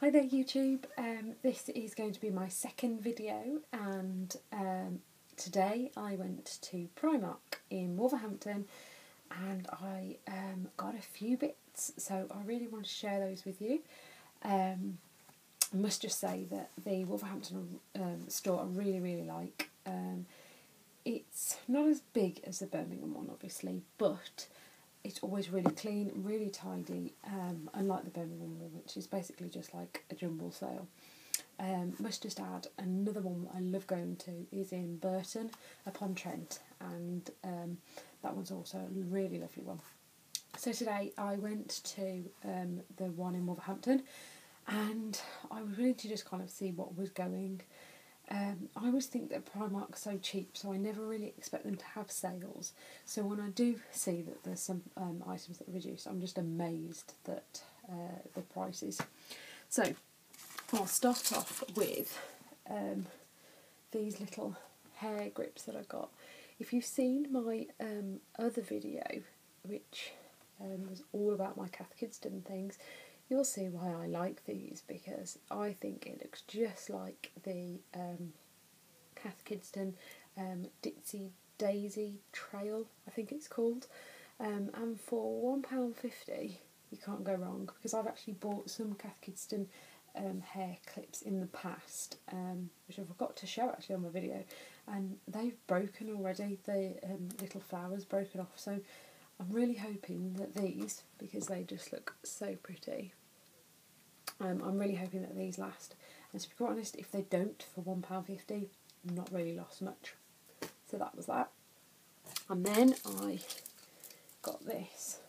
Hi there YouTube, this is going to be my second video and today I went to Primark in Wolverhampton and I got a few bits, so I really want to share those with you. I must just say that the Wolverhampton store I really like. It's not as big as the Birmingham one obviously, but it's always really clean, really tidy, unlike the Birmingham one, which is basically just like a jumble sale. Must just add, another one I love going to is in Burton upon Trent, and that one's also a really lovely one. So today I went to the one in Wolverhampton, and I was willing to just kind of see what was going. I always think that Primark's so cheap, so I never really expect them to have sales. So when I do see that there's some items that are reduced, I'm just amazed that the prices. So I'll start off with these little hair grips that I got. If you've seen my other video, which was all about my Cath Kidston things, you'll see why I like these, because I think it looks just like the Cath Kidston Ditsy Daisy Trail, I think it's called. And for £1.50 you can't go wrong, because I've actually bought some Cath Kidston hair clips in the past, which I forgot to show actually on my video, and they've broken already. The little flowers broken off, so I'm really hoping that these, because they just look so pretty, I'm really hoping that these last. And to be quite honest, if they don't for £1.50, I'm not really lost much. So that was that. And then I got this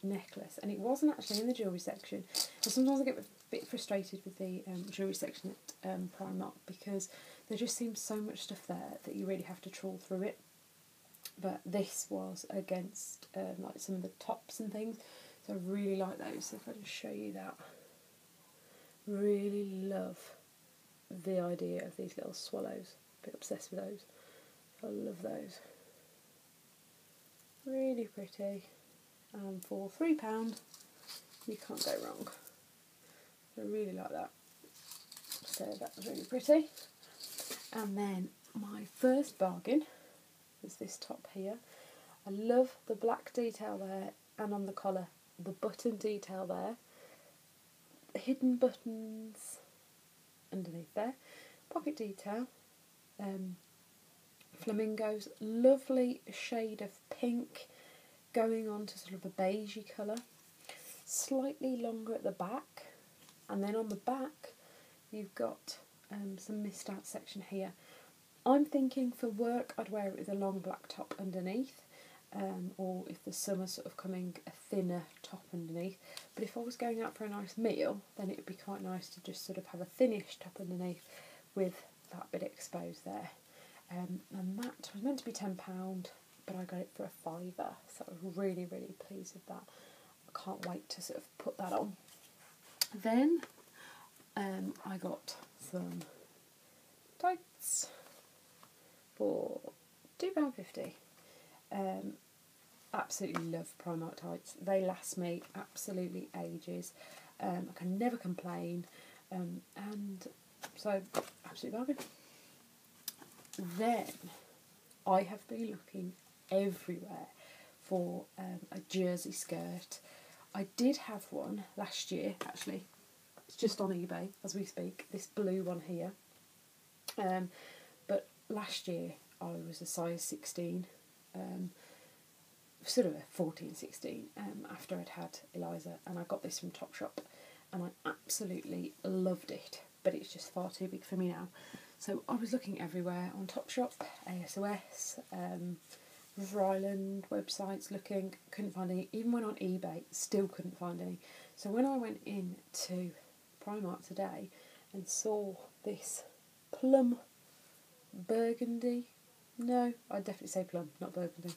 necklace, and it wasn't actually in the jewellery section. And sometimes I get a bit frustrated with the jewellery section at Primark, because there just seems so much stuff there that you really have to trawl through it. But this was against like some of the tops and things, so I really like those. So if I just show you that, really love the idea of these little swallows. A bit obsessed with those. I love those. Really pretty, and for £3 you can't go wrong. I really like that. So that was really pretty. And then my first bargain is this top here. I love the black detail there, and on the collar the button detail there, hidden buttons underneath there, pocket detail, flamingos, lovely shade of pink going on to sort of a beigey colour, slightly longer at the back, and then on the back you've got some missed out section here. I'm thinking for work I'd wear it with a long black top underneath, or if the summer's sort of coming, a thinner top underneath. But if I was going out for a nice meal, then it would be quite nice to just sort of have a thinnish top underneath with that bit exposed there. And that was meant to be £10, but I got it for a £5, so I was really pleased with that. I can't wait to sort of put that on. Then I got some tights for £2.50. Absolutely love Primark tights. They last me absolutely ages. I can never complain, and so absolute bargain. Then I have been looking everywhere for a jersey skirt. I did have one last year actually. It's just on eBay as we speak, this blue one here. But last year I was a size 16, sort of a 14, 16, after I'd had Eliza, and I got this from Topshop, and I absolutely loved it, but it's just far too big for me now. So I was looking everywhere on Topshop, ASOS, River Island websites, looking, couldn't find any. Even went on eBay, still couldn't find any. So when I went in to Primark today and saw this plum burgundy, no, I'd definitely say plum, not burgundy,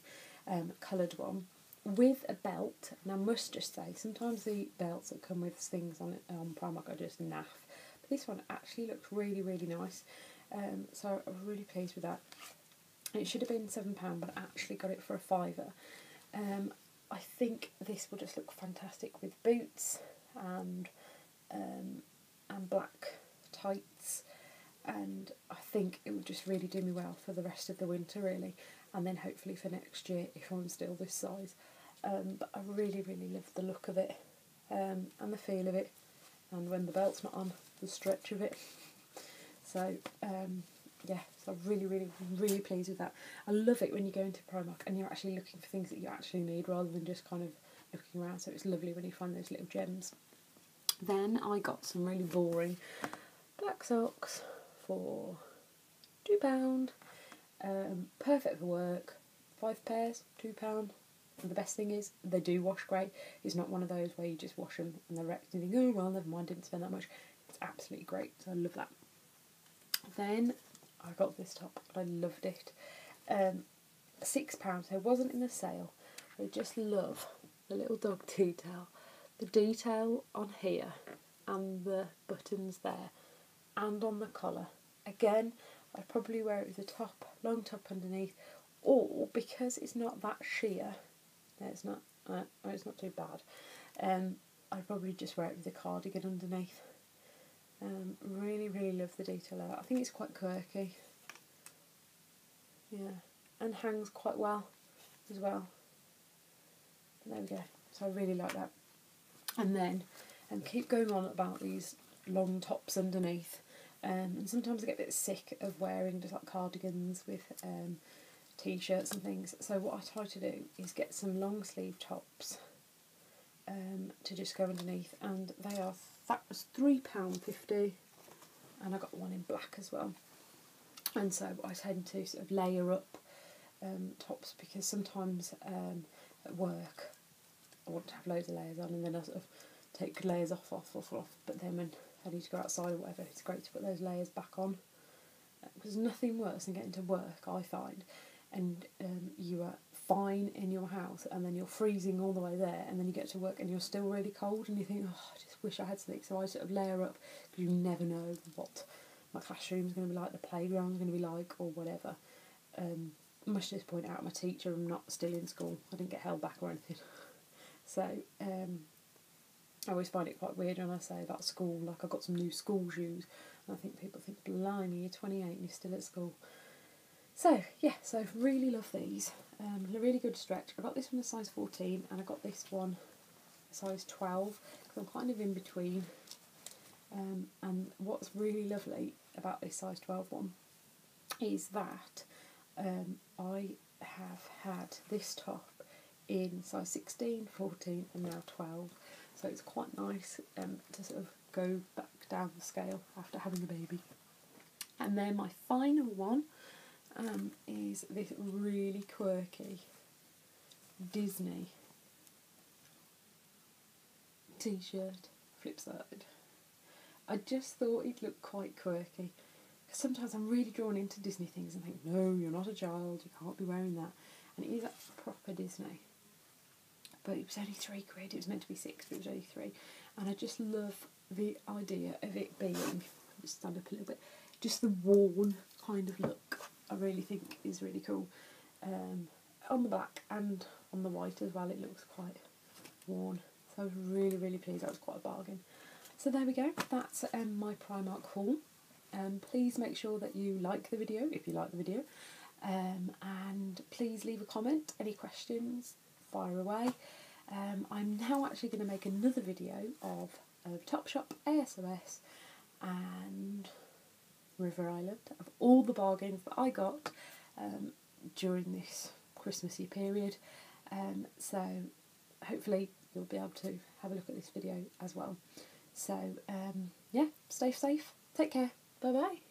coloured one with a belt. And I must just say, sometimes the belts that come with things on it on Primark are just naff, but this one actually looks really nice. So I was really pleased with that. It should have been £7, but I actually got it for a £5. I think this will just look fantastic with boots and and black tights, and I think it would just really do me well for the rest of the winter really, and then hopefully for next year if I'm still this size. But I really love the look of it, and the feel of it, and when the belt's not on, the stretch of it. So yeah, so I'm really pleased with that. I love it when you go into Primark and you're actually looking for things that you actually need rather than just kind of looking around, so it's lovely when you find those little gems. Then I got some really boring black socks for £2, perfect for work, 5 pairs, £2. And the best thing is they do wash great. It's not one of those where you just wash them and they're wrecked and you think, oh well, never mind, didn't spend that much. It's absolutely great, so I love that. Then I got this top, I loved it. £6, so it wasn't in the sale. I just love the little dog detail. The detail on here and the buttons there and on the collar. Again, I'd probably wear it with a top, long top underneath, or because it's not that sheer, it's not too bad, I'd probably just wear it with a cardigan underneath. Really love the detail of it. I think it's quite quirky. Yeah, and hangs quite well as well. But there we go. So I really like that. And then, keep going on about these long tops underneath. And sometimes I get a bit sick of wearing just like cardigans with t-shirts and things. So what I try to do is get some long sleeve tops to just go underneath, and that was £3.50, and I got one in black as well. And so I tend to sort of layer up tops, because sometimes at work I want to have loads of layers on, and then I sort of take layers off, but then when I need to go outside or whatever, it's great to put those layers back on. Because nothing worse than getting to work, I find, and you are fine in your house and then you're freezing all the way there, and then you get to work and you're still really cold and you think, oh, I just wish I had something. So I sort of layer up, because you never know what my classroom's going to be like, the playground's going to be like, or whatever. I must just point out, my teacher, I'm not still in school, I didn't get held back or anything. So I always find it quite weird when I say about school, like I got some new school shoes, and I think people think, blimey, you're 28 and you're still at school. So yeah, so really love these. A really good stretch. I got this one a size 14, and I got this one a size 12, because I'm kind of in between. And what's really lovely about this size 12 one is that I have had this top in size 16, 14 and now 12, so it's quite nice to sort of go back down the scale after having a baby. And then my final one is this really quirky Disney t-shirt, flip side. I just thought it looked quite quirky, because sometimes I'm really drawn into Disney things and think, no, you're not a child, you can't be wearing that. And it is a proper Disney, but it was only £3. It was meant to be 6, but it was only 3. And I just love the idea of it being, just stand up a little bit, just the worn kind of look. I really think is really cool. On the black and on the white as well, it looks quite worn. So I was really pleased. That was quite a bargain. So there we go. That's my Primark haul. Please make sure that you like the video if you like the video, and please leave a comment. Any questions, fire away. I'm now actually going to make another video of Topshop, ASOS and River Island, of all the bargains that I got during this Christmassy period. So hopefully you'll be able to have a look at this video as well. So yeah, stay safe, take care, bye bye.